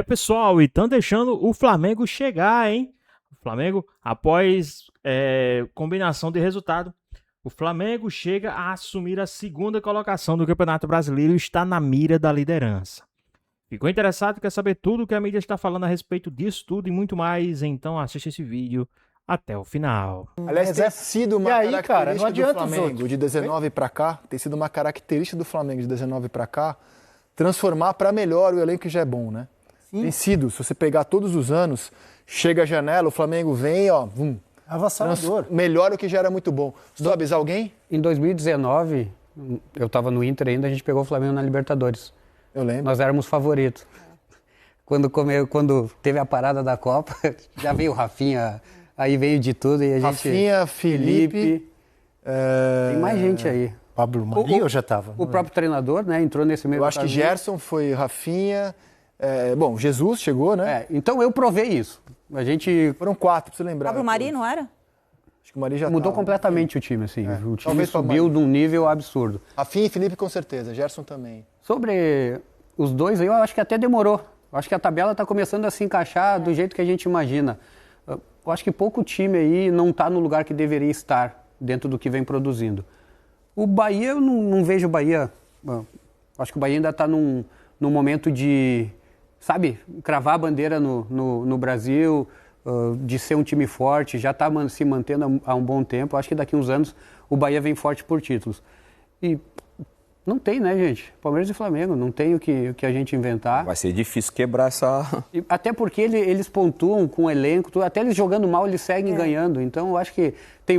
Pessoal, e estão deixando o Flamengo chegar, hein? O Flamengo, após combinação de resultado, o Flamengo chega a assumir a segunda colocação do Campeonato Brasileiro e está na mira da liderança. Ficou interessado? Quer saber tudo o que a mídia está falando a respeito disso tudo e muito mais? Então assiste esse vídeo até o final. Aliás, tem sido uma característica do Flamengo de 19 para cá, tem sido uma característica do Flamengo de 19 para cá, transformar para melhor o elenco que já é bom, né? Sim. Tem sido, se você pegar todos os anos, chega a janela, o Flamengo vem, ó, avassalador. Melhora o que já era muito bom. Sabes alguém? Em 2019, eu estava no Inter ainda, a gente pegou o Flamengo na Libertadores. Eu lembro. Nós éramos favoritos. Quando teve a parada da Copa, já veio o Rafinha, aí veio de tudo. E a gente, Rafinha, Felipe. Tem mais gente aí. Pablo Mari ou já estava? O próprio treinador, né, entrou nesse meio. Eu acho que Gerson foi Rafinha. Bom, Jesus chegou, né? Então eu provei isso. Foram 4, pra você lembrar. Pablo Mari, não era? Acho que o Mari já mudou tava, completamente o time, assim. O time Talvez subiu de um nível absurdo. Rafinha e Felipe com certeza, Gerson também. Sobre os dois aí, eu acho que até demorou. Eu acho que a tabela está começando a se encaixar do jeito que a gente imagina. Eu acho que pouco time aí não está no lugar que deveria estar dentro do que vem produzindo. O Bahia, eu não vejo o Bahia. Acho que o Bahia ainda está num momento de, sabe, cravar a bandeira no Brasil, de ser um time forte, já está se mantendo há um bom tempo. Acho que daqui a uns anos o Bahia vem forte por títulos. E não tem, né, gente? Palmeiras e Flamengo, não tem o que a gente inventar. Vai ser difícil quebrar essa... Até porque eles pontuam com o elenco, até eles jogando mal, eles seguem ganhando. Então, eu acho que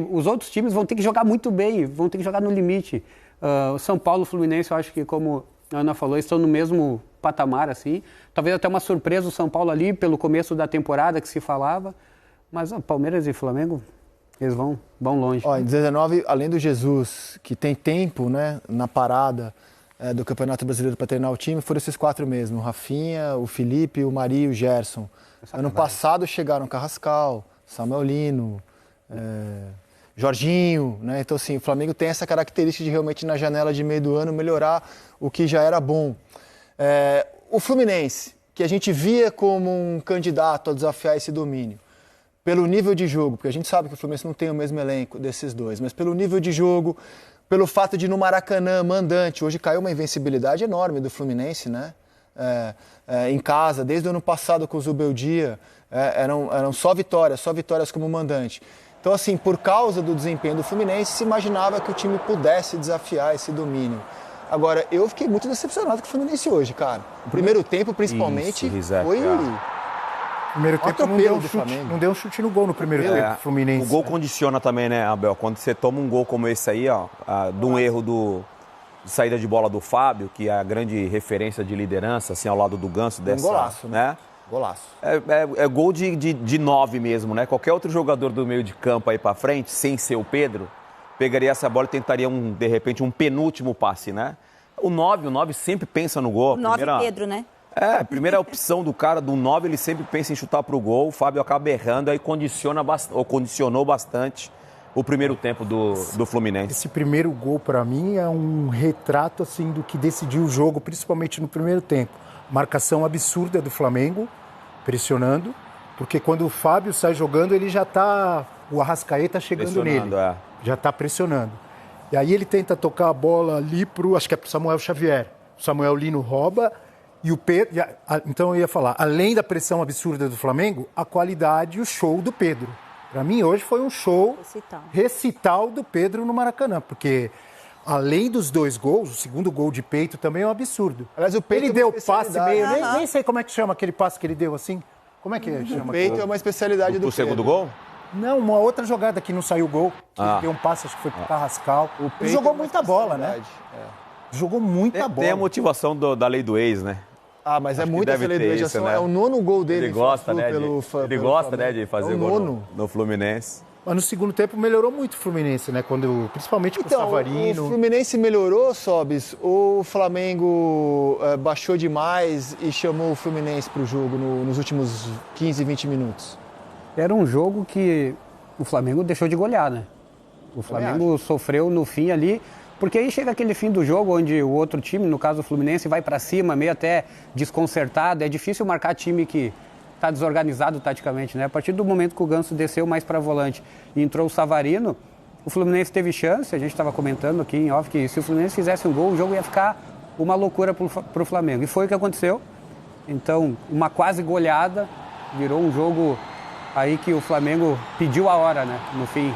os outros times vão ter que jogar muito bem, vão ter que jogar no limite. O São Paulo e o Fluminense, eu acho que, como a Ana falou, estão no mesmo patamar, assim. Talvez até uma surpresa o São Paulo ali, pelo começo da temporada que se falava. Mas Palmeiras e Flamengo... Eles vão longe. Em 19, além do Jesus, que tem tempo, né, na parada do Campeonato Brasileiro para treinar o time, foram esses 4 mesmo. O Rafinha, o Felipe, o Mari e o Gerson. Ano passado chegaram Carrascal, Samuel Lino, Jorginho, né? Então, assim, o Flamengo tem essa característica de realmente na janela de meio do ano melhorar o que já era bom. O Fluminense, que a gente via como um candidato a desafiar esse domínio, pelo nível de jogo, porque a gente sabe que o Fluminense não tem o mesmo elenco desses dois, mas pelo nível de jogo, pelo fato de no Maracanã, mandante, hoje caiu uma invencibilidade enorme do Fluminense, né? Em casa, desde o ano passado com o Zubeldia, eram só vitórias como mandante. Então, assim, por causa do desempenho do Fluminense, se imaginava que o time pudesse desafiar esse domínio. Agora, eu fiquei muito decepcionado com o Fluminense hoje, cara. O primeiro tempo, principalmente, foi... Primeiro tempo não deu um chute no gol no primeiro tempo, Fluminense. O gol condiciona também, né, Abel? Quando você toma um gol como esse aí, de um erro de saída de bola do Fábio, que é a grande referência de liderança, assim, ao lado do Ganso. Dessa, golaço, né? Golaço. É gol de 9 mesmo, né? Qualquer outro jogador do meio de campo aí pra frente, sem ser o Pedro, pegaria essa bola e tentaria, de repente, um penúltimo passe, né? O 9 sempre pensa no gol. O 9 Pedro, né? A primeira opção do cara, do 9, ele sempre pensa em chutar pro gol. O Fábio acaba errando, aí condicionou bastante o primeiro tempo do Fluminense. Esse primeiro gol, para mim, é um retrato assim, do que decidiu o jogo, principalmente no primeiro tempo. Marcação absurda do Flamengo, pressionando, porque quando o Fábio sai jogando, ele já está... O Arrascaeta chegando nele. Já está pressionando. E aí ele tenta tocar a bola ali acho que é pro Samuel Xavier. O Samuel Lino rouba... E o Pedro, então eu ia falar, além da pressão absurda do Flamengo, a qualidade e o show do Pedro. Para mim, hoje foi um show recital do Pedro no Maracanã, porque além dos 2 gols, o segundo gol de peito também é um absurdo. Aliás, o peito ele deu passe meio, nem sei como é que chama aquele passe que ele deu assim. Como é que chama? O peito é uma especialidade do Pedro. O segundo gol? Não, uma outra jogada que não saiu gol, que ele deu um passe, acho que foi pro Carrascal. Ele jogou muita bola, né? Jogou muita bola. Tem a motivação da lei do ex, né? Mas é muita celebração, né? É o 9º gol dele. Ele gosta, né, de fazer gol no Fluminense. Mas no segundo tempo melhorou muito o Fluminense, né? Principalmente com o Savarino. O Fluminense melhorou, Sobis? Ou o Flamengo baixou demais e chamou o Fluminense para o jogo nos últimos 15, 20 minutos? Era um jogo que o Flamengo deixou de golear, né? O Flamengo sofreu no fim ali, Porque aí chega aquele fim do jogo onde o outro time, no caso o Fluminense, vai para cima, meio até desconcertado. É difícil marcar time que está desorganizado taticamente, né? A partir do momento que o Ganso desceu mais para volante e entrou o Savarino, o Fluminense teve chance. A gente estava comentando aqui em off que se o Fluminense fizesse um gol, o jogo ia ficar uma loucura para o Flamengo. E foi o que aconteceu. Então, uma quase goleada, virou um jogo aí que o Flamengo pediu a hora, né? No fim.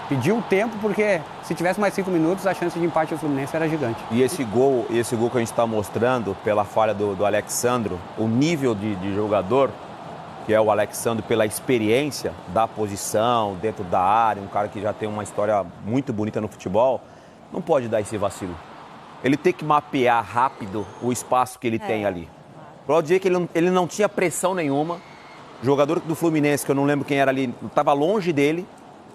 Pediu o tempo, porque se tivesse mais 5 minutos, a chance de empate do Fluminense era gigante. E esse gol que a gente está mostrando, pela falha do Alexandro, o nível de jogador, que é o Alexandro, pela experiência da posição, dentro da área, um cara que já tem uma história muito bonita no futebol, não pode dar esse vacilo. Ele tem que mapear rápido o espaço que ele tem ali. Para dizer que ele não tinha pressão nenhuma, o jogador do Fluminense, que eu não lembro quem era ali, estava longe dele.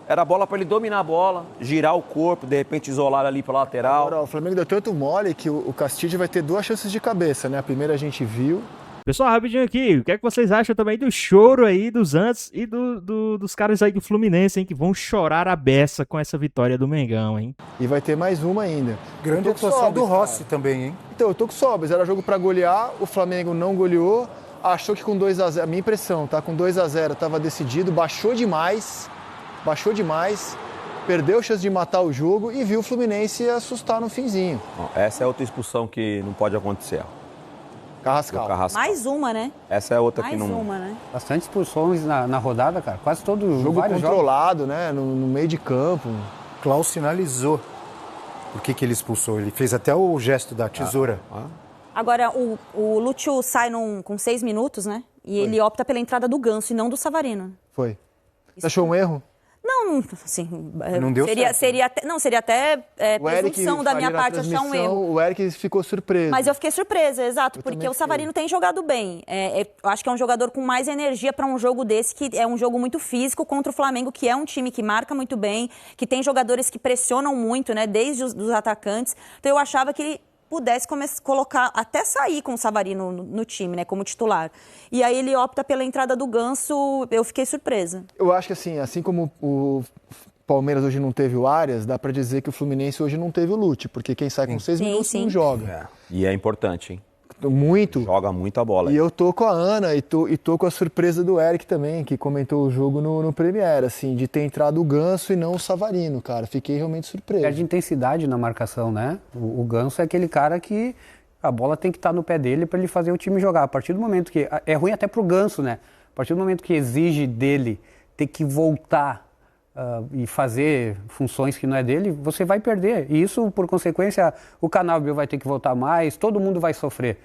Era a bola para ele dominar a bola, girar o corpo, de repente isolar ali para lateral. Agora, o Flamengo deu tanto mole que o Castilho vai ter 2 chances de cabeça, né? A primeira a gente viu. Pessoal, rapidinho aqui, o que é que vocês acham também do choro aí dos Antes e dos caras aí do Fluminense, hein? Que vão chorar a beça com essa vitória do Mengão, hein? E vai ter mais uma ainda. Grande atuação do Rossi também, hein? Então, eu tô com sobras. Era jogo para golear, o Flamengo não goleou. Achou que com 2-0, a minha impressão, tá? Com 2-0 estava decidido, baixou demais, perdeu a chance de matar o jogo e viu o Fluminense assustar no finzinho. Essa é outra expulsão que não pode acontecer. Carrascal. Mais uma, né? Essa é outra Mais que não... uma, né? Bastante expulsões na rodada, cara. Quase todo Jogo vários controlado, né? No meio de campo. Klaus sinalizou por que ele expulsou. Ele fez até o gesto da tesoura. Agora, o Lúcio sai com 6 minutos, né? E ele opta pela entrada do Ganso e não do Savarino. Foi. Você achou um erro? Não, assim... Não deu certo. Seria até O Eric presunção da minha faria na parte achar um transmissão, erro. O Eric ficou surpreso. Mas eu fiquei surpresa, exato, porque também o Savarino tem jogado bem. Eu acho que é um jogador com mais energia para um jogo desse, que é um jogo muito físico contra o Flamengo, que é um time que marca muito bem, que tem jogadores que pressionam muito, né, desde os atacantes. Então eu achava que ele pudesse colocar, até sair com o Savarino no time, né, como titular. E aí ele opta pela entrada do Ganso, eu fiquei surpresa. Eu acho que assim como o Palmeiras hoje não teve o Arias, dá pra dizer que o Fluminense hoje não teve o Lute, porque quem sai com 6 minutos não joga. E é importante, hein? Muito. Joga muita bola. E eu tô com a Ana e tô com a surpresa do Eric também, que comentou o jogo no Premier, assim, de ter entrado o Ganso e não o Savarino, cara. Fiquei realmente surpreso. Perde intensidade na marcação, né? O Ganso é aquele cara que a bola tem que estar no pé dele para ele fazer o time jogar. A partir do momento que... É ruim até pro Ganso, né? A partir do momento que exige dele ter que voltar e fazer funções que não é dele, você vai perder. E isso, por consequência, o Canalbio vai ter que voltar mais, todo mundo vai sofrer.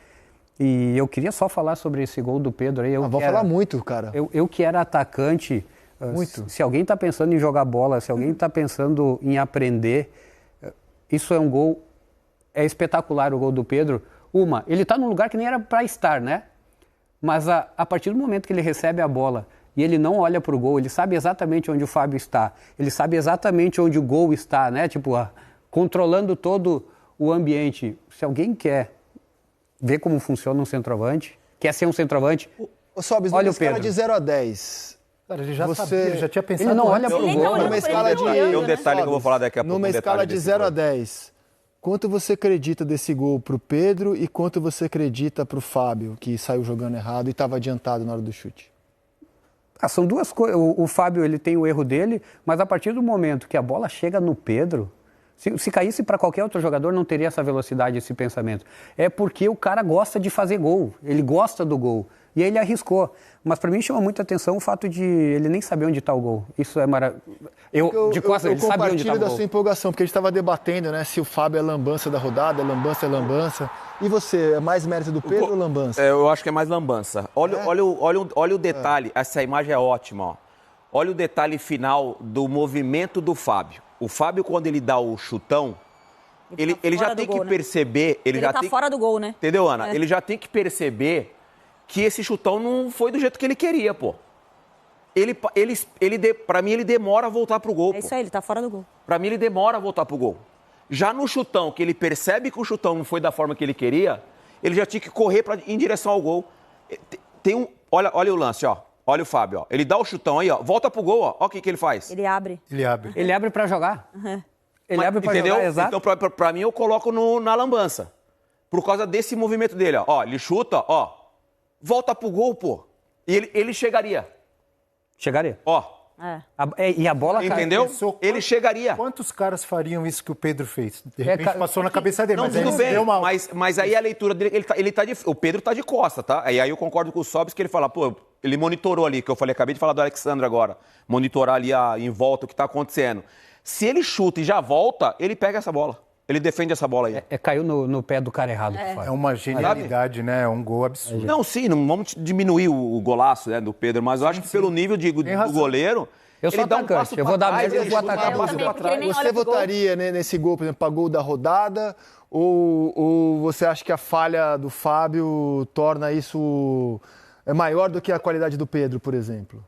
E eu queria só falar sobre esse gol do Pedro aí. Vou falar muito, cara. Eu que era atacante, muito. Se alguém está pensando em jogar bola, se alguém está pensando em aprender, isso é um gol, é espetacular o gol do Pedro. Ele está num lugar que nem era para estar, né? Mas a partir do momento que ele recebe a bola e ele não olha para o gol, ele sabe exatamente onde o Fábio está, ele sabe exatamente onde o gol está, né? Tipo, controlando todo o ambiente. Se alguém quer ver como funciona um centroavante, quer ser um centroavante, Sobis, olha numa o Pedro. escala de 0 a 10. Cara, ele já sabia, ele já tinha pensado. Ele não olha antes. pro Ele gol. não olha Numa pra escala ele, de... olhando, Tem um né? detalhe que eu vou falar daqui a pouco. Numa um escala detalhe de desse 0 a gol. 10, quanto você acredita desse gol pro Pedro e quanto você acredita pro Fábio, que saiu jogando errado e estava adiantado na hora do chute? São duas coisas. O Fábio, ele tem o erro dele, mas a partir do momento que a bola chega no Pedro, se caísse para qualquer outro jogador, não teria essa velocidade, esse pensamento. É porque o cara gosta de fazer gol, ele gosta do gol. E aí ele arriscou. Mas para mim chama muita atenção o fato de ele nem saber onde está o gol. Isso é maravilhoso. Eu Ele sabe onde está compartilho o da gol. sua empolgação, porque a gente estava debatendo, né, se o Fábio é lambança da rodada, lambança é lambança. E você, é mais mérito do Pedro ou lambança? Eu acho que é mais lambança. Olha o detalhe, essa imagem é ótima, ó. Olha o detalhe final do movimento do Fábio. O Fábio, quando ele dá o chutão, ele já tem que perceber... Ele já tá fora do gol, né? Entendeu, Ana? Ele já tem que perceber que esse chutão não foi do jeito que ele queria, pô. Pra mim, ele demora a voltar pro gol, É isso aí, ele tá fora do gol. Pra mim, ele demora a voltar pro gol. Já no chutão, que ele percebe que o chutão não foi da forma que ele queria, ele já tinha que correr em direção ao gol. Olha o lance, ó. Olha o Fábio, ó. Ele dá o chutão aí, ó. Volta pro gol, ó. Olha o que ele faz. Ele abre. Ele abre para jogar. Ele abre pra entendeu? jogar, exato. Então, pra mim, eu coloco na lambança. Por causa desse movimento dele, ó. Ó, ele chuta, ó. Volta pro gol, pô. E ele chegaria. Chegaria. Ó. E a bola... Entendeu? Ele chegaria. Quantos caras fariam isso que o Pedro fez? De repente passou na cabeça dele, Não, mas tudo ele bem, deu uma... mas aí a leitura dele, o Pedro tá de costa, tá? Aí eu concordo com o Sobis que ele fala, pô, ele monitorou ali, que eu falei, acabei de falar do Alexandre agora, monitorar ali em volta o que tá acontecendo. Se ele chuta e já volta, ele pega essa bola. Ele defende essa bola aí. Caiu no pé do cara errado. É uma genialidade, né? É um gol absurdo. Não, sim, não vamos diminuir o golaço, né, do Pedro, mas eu acho que pelo nível do goleiro... Eu sou atacante, eu vou dar mesmo, eu vou atacar. Você votaria nesse gol, por exemplo, para gol da rodada? Ou você acha que a falha do Fábio torna isso maior do que a qualidade do Pedro, por exemplo?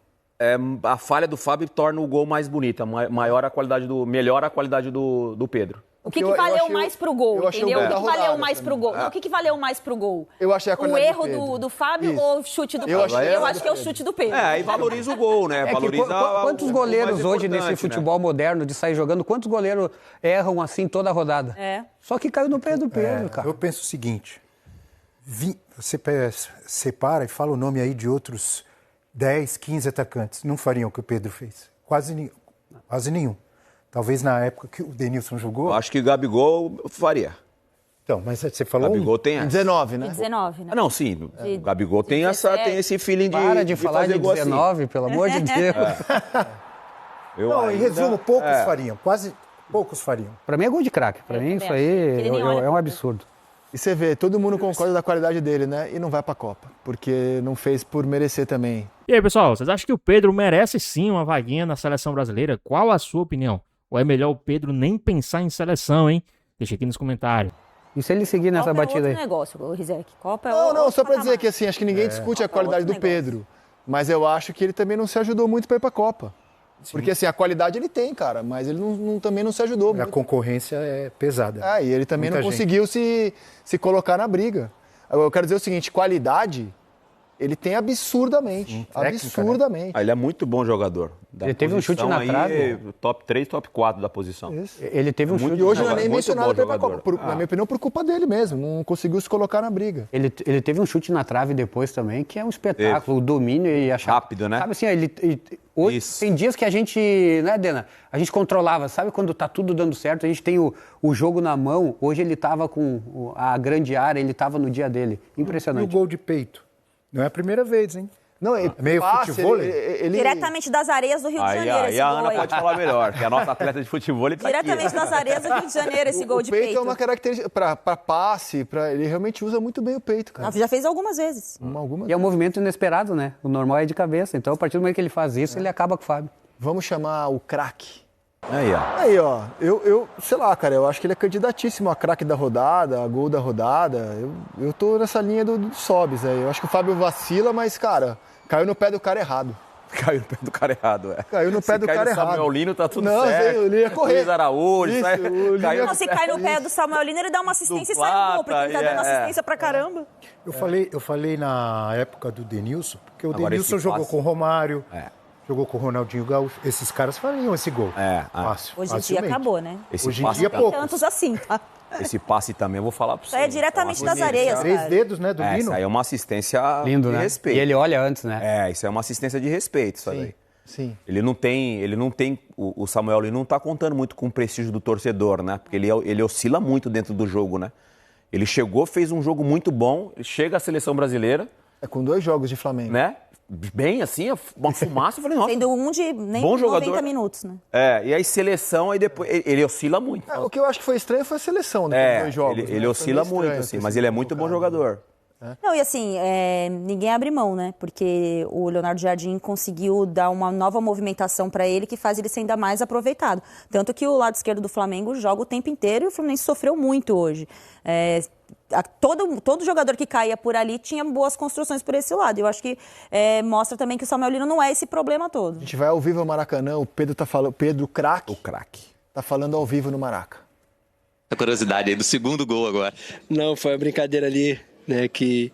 A falha do Fábio torna o gol mais bonito, melhora a qualidade do Pedro. O que valeu mais pro gol, entendeu? O que valeu mais pro gol? O que valeu mais pro gol? Eu achei a qualidade do Pedro. O erro do Fábio ou o chute do Pedro? Eu acho que é o chute do Pedro. Aí valoriza o gol, né? Valoriza quantos goleiros hoje nesse futebol moderno de sair jogando, quantos goleiros erram assim toda a rodada? Só que caiu no pé do Pedro, cara. Eu penso o seguinte, você separa e fala o nome aí de outros 10, 15 atacantes. Não fariam o que o Pedro fez. Quase nenhum. Talvez na época que o Denilson jogou... Eu acho que o Gabigol faria. Então, mas você falou... Gabigol tem essa. 19, né? 19, né? Não, sim. O Gabigol tem esse feeling de... Para de falar de 19, assim. pelo amor de Deus. Em resumo, poucos fariam. Quase poucos fariam. Pra mim é gol de craque. Pra mim isso aí é um absurdo. E você vê, todo mundo concorda da qualidade dele, né? E não vai pra Copa, porque não fez por merecer também. E aí, pessoal, vocês acham que o Pedro merece sim uma vaguinha na seleção brasileira? Qual a sua opinião? Ou é melhor o Pedro nem pensar em seleção, hein? Deixa aqui nos comentários. E se ele seguir nessa batida aí? Negócio, o Rizek. Copa Não, só pra dizer que assim, acho que ninguém discute a qualidade do Pedro. Mas eu acho que ele também não se ajudou muito pra ir pra Copa. Sim. Porque assim, a qualidade ele tem, cara, mas ele também não se ajudou muito. A concorrência é pesada. E ele também não conseguiu se colocar na briga. Eu quero dizer o seguinte, qualidade... Ele tem absurdamente. Absurdamente. Ele é muito bom jogador. Ele teve um chute na trave. Top 3, top 4 da posição. Isso. Ele teve um chute. E hoje não é nem mencionado para Copa. Na minha opinião, por culpa dele mesmo. Não conseguiu se colocar na briga. Ele teve um chute na trave depois também, que é um espetáculo. O domínio e a rápido, né? Sabe assim, hoje, tem dias que a gente, né, Dena? A gente controlava. Sabe quando tá tudo dando certo? A gente tem o jogo na mão. Hoje ele tava com a grande área, ele tava no dia dele. Impressionante. E o gol de peito? Não é a primeira vez, hein? Não, meio futebol. Diretamente das areias do Rio de Janeiro. Aí a Ana pode falar melhor, que a nossa atleta de futebol ele tá diretamente aqui. das areias do Rio de Janeiro, esse gol de peito. O peito é uma característica para passe, ele realmente usa muito bem o peito, cara. Já fez algumas vezes. E é um movimento inesperado, né? O normal é de cabeça. Então, a partir do momento que ele faz isso, ele acaba com o Fábio. Vamos chamar o craque. Aí, ó. Eu sei lá, cara, eu acho que ele é candidatíssimo a craque da rodada, a gol da rodada. Eu tô nessa linha do Sobis aí. Eu acho que o Fábio vacila, mas, cara, caiu no pé do cara errado. Caiu no pé do cara errado, Caiu no pé do cara errado. Samuel Lino tá tudo certo. Não, ele ia correr. Luiz Araújo, se cai no pé do Samuel Lino, ele dá uma assistência e sai no gol, porque ele tá dando assistência pra caramba. Eu falei na época do Denilson, porque o Denilson jogou com o Romário. Jogou com o Ronaldinho Gaúcho. Esses caras fariam esse gol. Fácil. Hoje em dia acabou, né? Hoje em dia pouco. Tantos assim, tá? Esse passe também eu vou falar pra você. É diretamente das areias, 3 dedos, né, do Lino. Isso aí é uma assistência lindo, de respeito. E ele olha antes, né? Isso é uma assistência de respeito, isso aí. Sim. Ele não tem, o Samuel Lino não tá contando muito com o prestígio do torcedor, né? Porque ele oscila muito dentro do jogo, né? Ele chegou, fez um jogo muito bom, ele chega à seleção brasileira. Com 2 jogos de Flamengo. Né? Bem assim, uma fumaça, eu falei, nossa. Sendo um de nem bom 90 jogador. Minutos, né? E aí seleção, aí depois, ele oscila muito. O que eu acho que foi estranho foi a seleção, né? 2 jogos. Ele oscila muito, assim, mas ele é muito bom jogador. Não, e assim, ninguém abre mão, né? Porque o Leonardo Jardim conseguiu dar uma nova movimentação para ele que faz ele ser ainda mais aproveitado. Tanto que o lado esquerdo do Flamengo joga o tempo inteiro e o Fluminense sofreu muito hoje. Todo jogador que caía por ali tinha boas construções por esse lado. Eu acho que mostra também que o Samuel Lino não é esse problema todo. A gente vai ao vivo ao Maracanã, o Pedro tá falando, Pedro craque. O craque. Tá falando ao vivo no Maraca. A curiosidade aí do segundo gol agora. Não, foi a brincadeira ali, né, que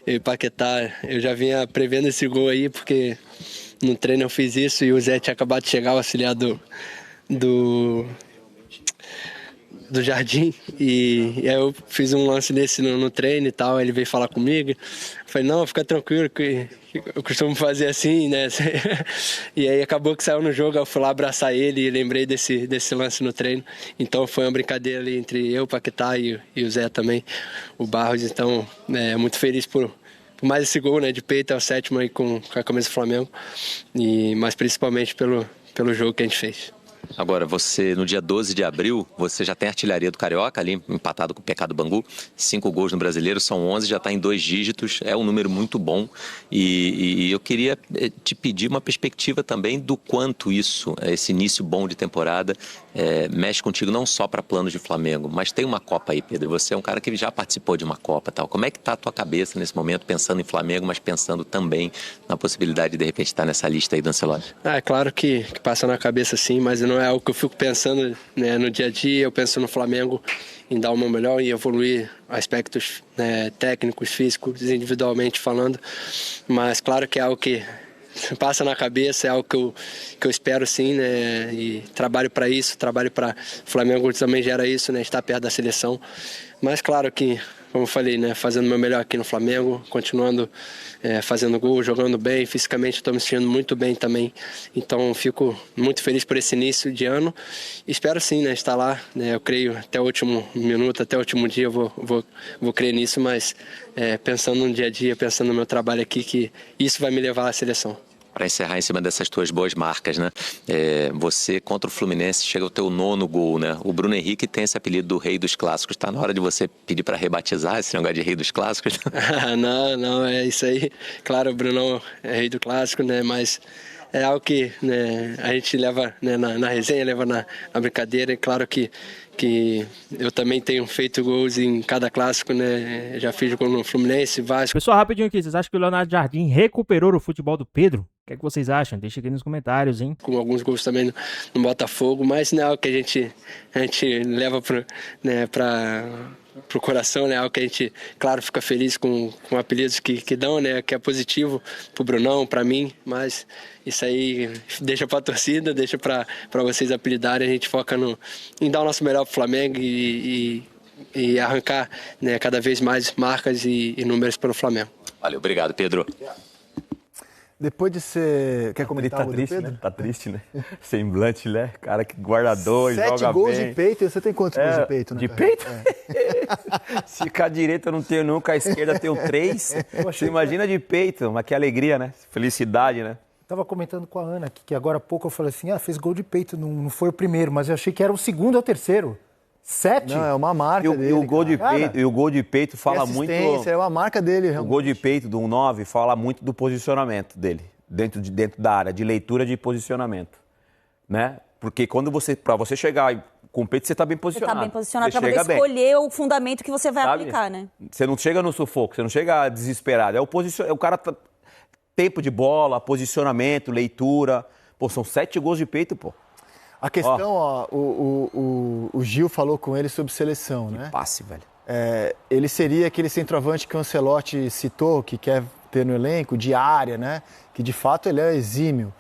eu e Paquetá, eu já vinha prevendo esse gol aí, porque no treino eu fiz isso e o Zé tinha acabado de chegar, o auxiliar do do Jardim e aí eu fiz um lance desse no treino e tal, ele veio falar comigo. Eu falei, não, fica tranquilo, que eu costumo fazer assim, né? E aí acabou que saiu no jogo, eu fui lá abraçar ele e lembrei desse lance no treino. Então foi uma brincadeira ali entre eu, o Paquetá e o Zé também, o Barros. Então, muito feliz por mais esse gol, né, de peito, é o 7º aí com a camisa do Flamengo, mas principalmente pelo jogo que a gente fez. Agora, você, no dia 12 de abril, você já tem a artilharia do Carioca ali, empatado com o PK do Bangu. 5 gols no Brasileiro, são 11, já está em 2 dígitos. É um número muito bom. E eu queria te pedir uma perspectiva também do quanto isso, esse início bom de temporada, mexe contigo não só para planos de Flamengo, mas tem uma Copa aí, Pedro. Você é um cara que já participou de uma Copa, tal. Como é que está a tua cabeça nesse momento, pensando em Flamengo, mas pensando também na possibilidade de repente estar nessa lista aí do Ancelotti? É claro que passa na cabeça sim, mas não é algo que eu fico pensando, né, no dia a dia. Eu penso no Flamengo em dar o meu melhor e evoluir aspectos, né, técnicos, físicos, individualmente falando, mas claro que é algo que passa na cabeça, é algo que eu espero sim, né, e trabalho para isso, trabalho para o Flamengo também gera isso, né, estar perto da seleção, mas claro que, como eu falei, né, fazendo o meu melhor aqui no Flamengo, continuando fazendo gol, jogando bem, fisicamente estou me sentindo muito bem também, então fico muito feliz por esse início de ano, espero sim, né, estar lá, né, eu creio até o último minuto, até o último dia eu vou crer nisso, mas pensando no dia a dia, pensando no meu trabalho aqui, que isso vai me levar à seleção. Para encerrar em cima dessas tuas boas marcas, né? Você contra o Fluminense chega ao teu 9º gol, né? O Bruno Henrique tem esse apelido do Rei dos Clássicos. Está na hora de você pedir para rebatizar esse negócio de Rei dos Clássicos? Não, é isso aí. Claro, o Brunão é Rei do Clássico, né? Mas é algo que, né, a gente leva, né, na resenha, leva na brincadeira. É claro que eu também tenho feito gols em cada clássico, né? Já fiz gol no Fluminense, Vasco. Pessoal, rapidinho aqui, vocês acham que o Leonardo Jardim recuperou o futebol do Pedro? O que é que vocês acham? Deixa aqui nos comentários, hein? Com alguns gols também no Botafogo, mas não é algo que a gente leva pro coração, né? Algo que a gente, claro, fica feliz com apelidos que dão, né? Que é positivo pro Brunão, pra mim, mas isso aí deixa pra torcida, deixa pra vocês apelidarem. A gente foca em dar o nosso melhor pro Flamengo e arrancar, né, cada vez mais marcas e números pelo Flamengo. Valeu, obrigado, Pedro. Depois de ser... Quer comentar Ele tá triste, Pedro? né? Tá triste, né? Semblante, né? Cara que guardador, joga bem. 7 gols de peito. Você tem quantos gols de peito, né? De peito? Se com a direita eu não tenho nenhum, com a esquerda eu tenho 3. Você imagina de peito, mas que alegria, né? Felicidade, né? Estava comentando com a Ana aqui, que agora há pouco eu falei assim, fez gol de peito, não foi o primeiro, mas eu achei que era o 2º ou o 3º. 7? Não, é uma marca dele. E o gol de peito fala muito... É uma marca dele, realmente. O gol de peito do 9 fala muito do posicionamento dele, dentro da área, de leitura de posicionamento, né? Porque para você chegar com o peito, você está bem posicionado. Você está bem posicionado para poder escolher o fundamento que você vai aplicar, né? Você não chega no sufoco, você não chega desesperado. O cara... Tempo de bola, posicionamento, leitura. Pô, são 7 gols de peito, pô. A questão, o Gil falou com ele sobre seleção, né? Passe, velho. Ele seria aquele centroavante que o Ancelotti citou, que quer ter no elenco, de área, né? Que de fato ele é exímio.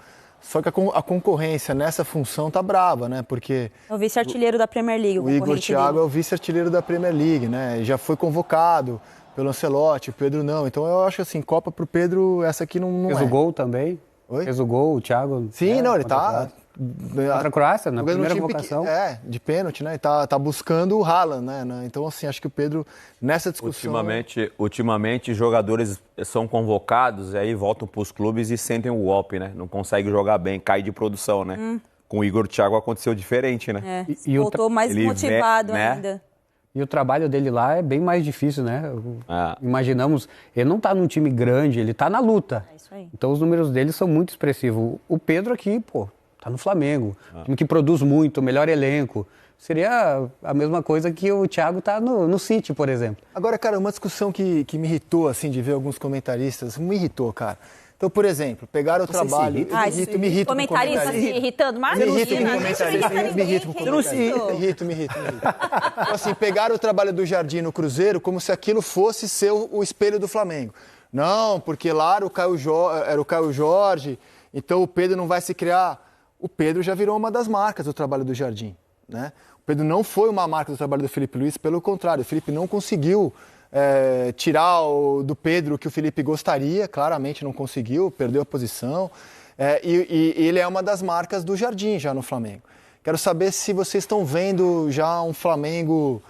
Só que a concorrência nessa função tá brava, né? Porque... É o vice-artilheiro da Premier League. O Igor Thiago é o vice-artilheiro da Premier League, né? Já foi convocado pelo Ancelotti, o Pedro não. Então eu acho assim, Copa pro Pedro, essa aqui não Fez o gol também. Oi? Fez o gol, o Thiago. Sim, ele tá... Contra a Croácia, na primeira convocação. De pênalti, né? E tá buscando o Haaland, né? Então, assim, acho que o Pedro, nessa discussão... Ultimamente, jogadores são convocados e aí voltam pros clubes e sentem o golpe, né? Não conseguem jogar bem, cai de produção, né? Com o Igor Thiago aconteceu diferente, né? Voltou mais motivado né? ainda. E o trabalho dele lá é bem mais difícil, né? Imaginamos, ele não está num time grande, ele está na luta. É isso aí. Então os números dele são muito expressivos. O Pedro aqui, tá no Flamengo, time que produz muito, melhor elenco. Seria a mesma coisa que o Thiago tá no City, por exemplo. Agora, cara, uma discussão que me irritou, assim, de ver alguns comentaristas, me irritou, cara. Então, por exemplo, pegaram o trabalho... Me irrito comentaristas se irritando, mas me irrito com comentarista. Me irrito com comentarista. Me irrito. Então, assim, pegaram o trabalho do Jardim no Cruzeiro como se aquilo fosse ser o espelho do Flamengo. Não, porque lá era o Caio Jorge, então o Pedro não vai se criar. O Pedro já virou uma das marcas do trabalho do Jardim. né? O Pedro não foi uma marca do trabalho do Felipe Luiz, pelo contrário, o Felipe não conseguiu tirar do Pedro o que o Felipe gostaria, claramente não conseguiu, perdeu a posição. E ele é uma das marcas do Jardim já no Flamengo. Quero saber se vocês estão vendo já um Flamengo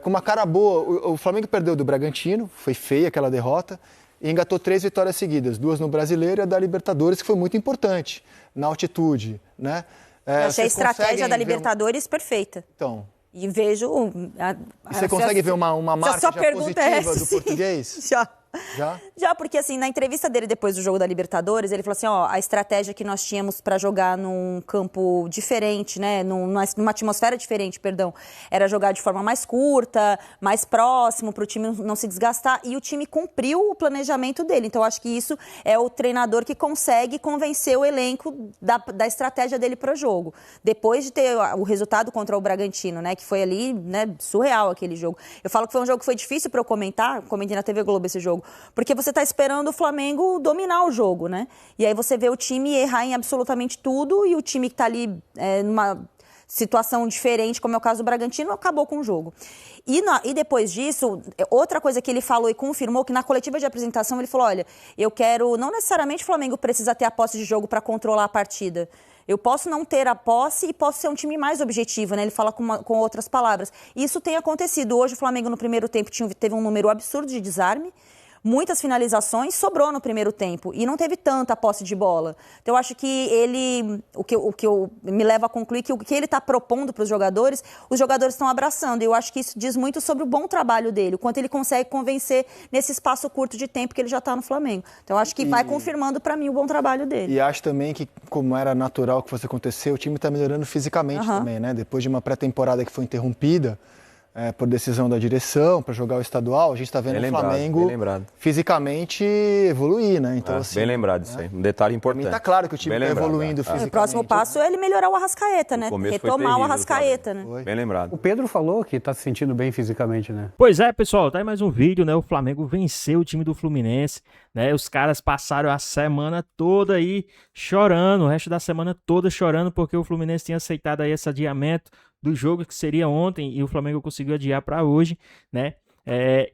com uma cara boa. O Flamengo perdeu do Bragantino, foi feia aquela derrota, e engatou 3 vitórias seguidas, 2 no Brasileiro e a da Libertadores, que foi muito importante, na altitude, né? Eu achei a estratégia da Libertadores perfeita. Então... E vejo... E você consegue ver uma marca já positiva do português? Já, porque assim, na entrevista dele depois do jogo da Libertadores, ele falou assim, a estratégia que nós tínhamos para jogar num campo diferente, né, numa atmosfera diferente, perdão, era jogar de forma mais curta, mais próximo, para o time não se desgastar, e o time cumpriu o planejamento dele. Então, eu acho que isso é o treinador que consegue convencer o elenco da estratégia dele para o jogo. Depois de ter o resultado contra o Bragantino, né, que foi ali, né, surreal aquele jogo. Eu falo que foi um jogo que foi difícil para eu comentar, comentei na TV Globo esse jogo, porque você está esperando o Flamengo dominar o jogo, né? E aí você vê o time errar em absolutamente tudo e o time que está ali numa situação diferente, como é o caso do Bragantino, acabou com o jogo. E depois disso, outra coisa que ele falou e confirmou, que na coletiva de apresentação ele falou, olha, eu quero, não necessariamente o Flamengo precisa ter a posse de jogo para controlar a partida. Eu posso não ter a posse e posso ser um time mais objetivo, né? Ele fala com outras palavras. E isso tem acontecido. Hoje o Flamengo no primeiro tempo teve um número absurdo de desarme, muitas finalizações, sobrou no primeiro tempo e não teve tanta posse de bola. Então, eu acho que ele, o que me leva a concluir que o que ele está propondo para os jogadores estão abraçando. E eu acho que isso diz muito sobre o bom trabalho dele, o quanto ele consegue convencer nesse espaço curto de tempo que ele já está no Flamengo. Então, eu acho que vai confirmando para mim o bom trabalho dele. E acho também que, como era natural que fosse acontecer, o time está melhorando fisicamente também, né? Depois de uma pré-temporada que foi interrompida, por decisão da direção, para jogar o estadual, a gente está vendo o Flamengo fisicamente evoluir, né? Então, assim, bem lembrado disso aí, um detalhe importante. Está claro que o time está evoluindo fisicamente. O próximo passo é ele melhorar o Arrascaeta, né? Retomar o Arrascaeta, né? Bem lembrado. O Pedro falou que está se sentindo bem fisicamente, né? Pois é, pessoal, tá aí mais um vídeo, né? O Flamengo venceu o time do Fluminense, né? Os caras passaram a semana toda aí chorando, o resto da semana toda chorando, porque o Fluminense tinha aceitado aí esse adiamento do jogo que seria ontem e o Flamengo conseguiu adiar para hoje, né?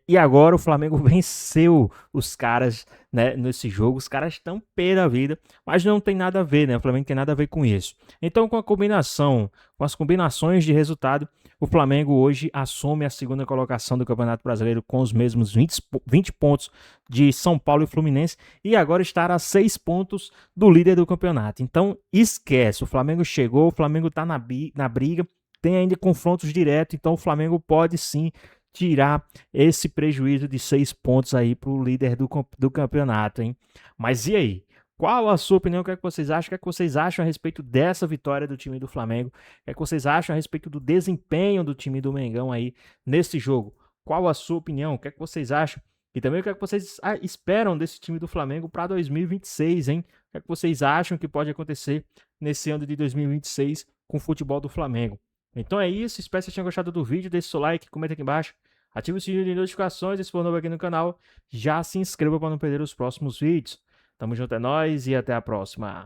E agora o Flamengo venceu os caras, né, nesse jogo. Os caras estão pé da vida, mas não tem nada a ver, né? O Flamengo tem nada a ver com isso. Então, com as combinações de resultado, o Flamengo hoje assume a segunda colocação do Campeonato Brasileiro com os mesmos 20 pontos de São Paulo e Fluminense e agora está a 6 pontos do líder do campeonato. Então, esquece. O Flamengo chegou, o Flamengo está na briga. Tem ainda confrontos diretos, então o Flamengo pode sim tirar esse prejuízo de 6 pontos aí para o líder do campeonato, hein? Mas e aí? Qual a sua opinião? O que é que vocês acham? O que é que vocês acham a respeito dessa vitória do time do Flamengo? O que é que vocês acham a respeito do desempenho do time do Mengão aí nesse jogo? Qual a sua opinião? O que é que vocês acham? E também o que é que vocês esperam desse time do Flamengo para 2026, hein? O que é que vocês acham que pode acontecer nesse ano de 2026 com o futebol do Flamengo? Então é isso, espero que vocês tenham gostado do vídeo, deixe seu like, comenta aqui embaixo, ative o sininho de notificações e se for novo aqui no canal, já se inscreva para não perder os próximos vídeos. Tamo junto, é nóis e até a próxima.